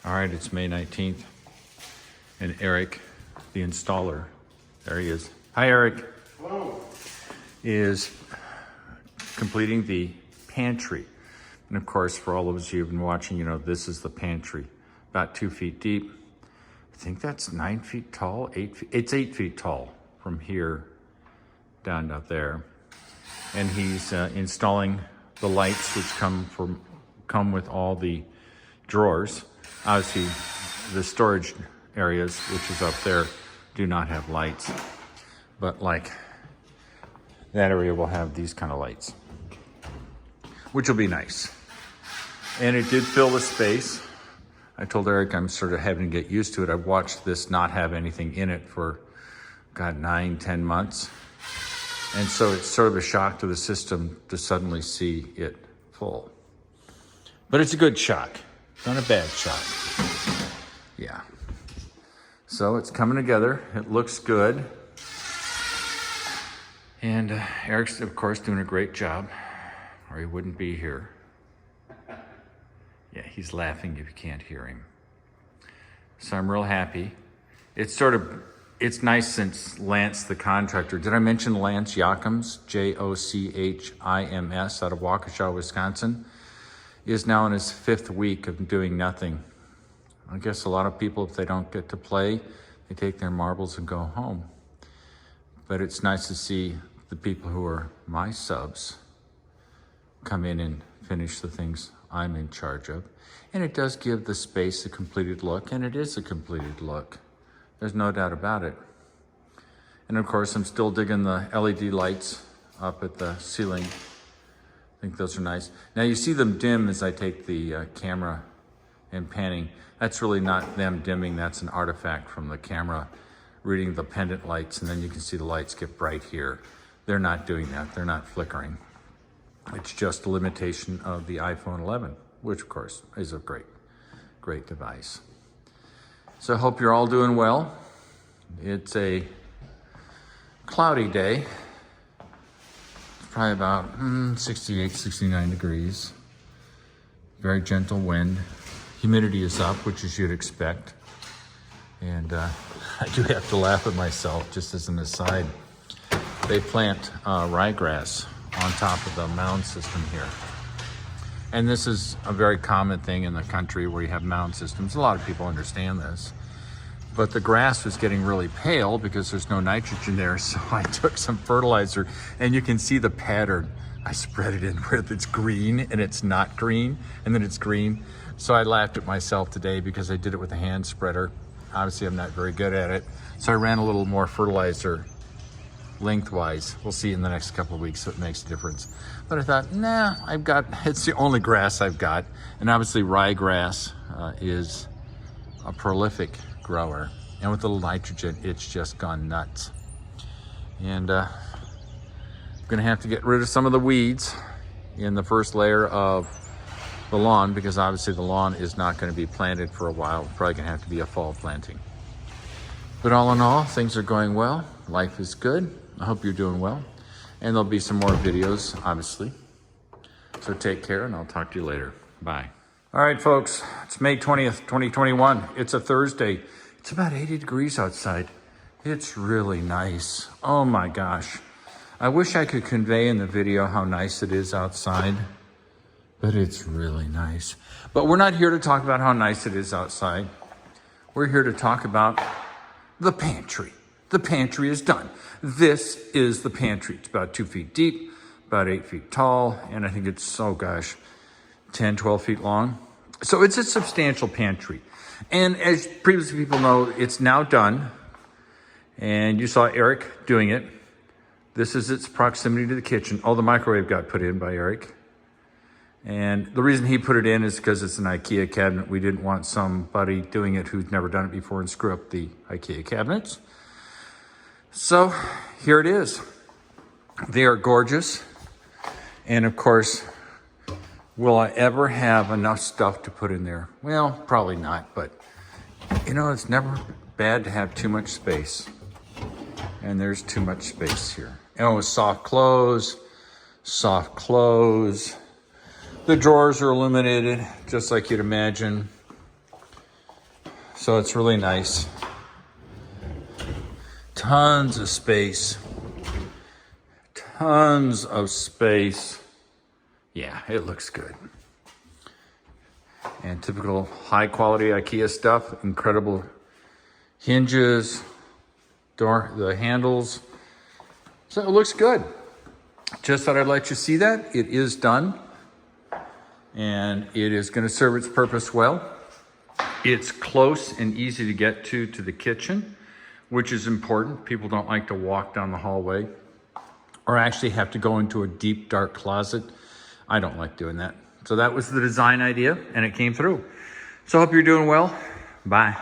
All right, it's May 19th, and Eric, the installer, there he is. Hi, Eric. Hello. Is completing the pantry. And of course, for all of us who have been watching, you know, this is the pantry, about 2 feet deep. I think that's 9 feet tall, 8 feet. It's 8 feet tall from here down out there. And he's installing the lights, which come with all the drawers. Obviously, the storage areas, which is up there, do not have lights. But like that area will have these kind of lights, which will be nice. And it did fill the space. I told Eric I'm sort of having to get used to it. I've watched this not have anything in it for, God, 9-10 months. And so it's sort of a shock to the system to suddenly see it full. But it's a good shock, not a bad shock. Yeah. So it's coming together. It looks good. And Eric's, of course, doing a great job, or he wouldn't be here. Yeah, he's laughing if you can't hear him. So I'm real happy. It's nice since Lance, the contractor, did I mention Lance Jochims, Jochims, out of Waukesha, Wisconsin, is now in his 5th week of doing nothing. I guess a lot of people, if they don't get to play, they take their marbles and go home. But it's nice to see the people who are my subs come in and finish the things I'm in charge of. And it does give the space a completed look, and it is a completed look. There's no doubt about it. And of course, I'm still digging the LED lights up at the ceiling. I think those are nice. Now you see them dim as I take the camera and panning. That's really not them dimming, that's an artifact from the camera reading the pendant lights, and then you can see the lights get bright here. They're not doing that, they're not flickering. It's just a limitation of the iPhone 11, which of course is a great device. So I hope you're all doing well. It's a cloudy day. It's probably about 68, 69 degrees. Very gentle wind. Humidity is up, which as you'd expect. And I do have to laugh at myself, just as an aside. They plant ryegrass on top of the mound system here. And this is a very common thing in the country where you have mound systems. A lot of people understand this. But the grass was getting really pale because there's no nitrogen there, so I took some fertilizer, and you can see the pattern. I spread it in where it's green and it's not green, and then it's green. So I laughed at myself today because I did it with a hand spreader. Obviously, I'm not very good at it. So I ran a little more fertilizer lengthwise. We'll see in the next couple of weeks if it makes a difference. But I thought, nah, it's the only grass I've got. And obviously ryegrass is a prolific grower. And with a little nitrogen, it's just gone nuts. And I'm gonna have to get rid of some of the weeds in the first layer of the lawn, because obviously the lawn is not gonna be planted for a while. It's probably gonna have to be a fall planting. But all in all, things are going well. Life is good. I hope you're doing well. And there'll be some more videos, obviously. So take care, and I'll talk to you later. Bye. All right, folks, it's May 20th, 2021. It's a Thursday. It's about 80 degrees outside. It's really nice. Oh my gosh. I wish I could convey in the video how nice it is outside, but it's really nice. But we're not here to talk about how nice it is outside. We're here to talk about the pantry. The pantry is done. This is the pantry. It's about 2 feet deep, about 8 feet tall, and I think it's, oh gosh, 10, 12 feet long. So it's a substantial pantry. And as previous people know, it's now done. And you saw Eric doing it. This is its proximity to the kitchen. Oh, the microwave got put in by Eric. And the reason he put it in is because it's an IKEA cabinet. We didn't want somebody doing it who's never done it before and screw up the IKEA cabinets. So here it is. They are gorgeous. And of course, will I ever have enough stuff to put in there? Well, probably not, but you know, it's never bad to have too much space. And there's too much space here. Oh, soft clothes. The drawers are illuminated, just like you'd imagine. So it's really nice. Tons of space. Tons of space. Yeah, it looks good. And typical high quality IKEA stuff. Incredible hinges, the handles. So it looks good. Just thought I'd let you see that. It is done. And it is going to serve its purpose well. It's close and easy to get to the kitchen, which is important. People don't like to walk down the hallway or actually have to go into a deep, dark closet. I don't like doing that. So that was the design idea, and it came through. So I hope you're doing well. Bye.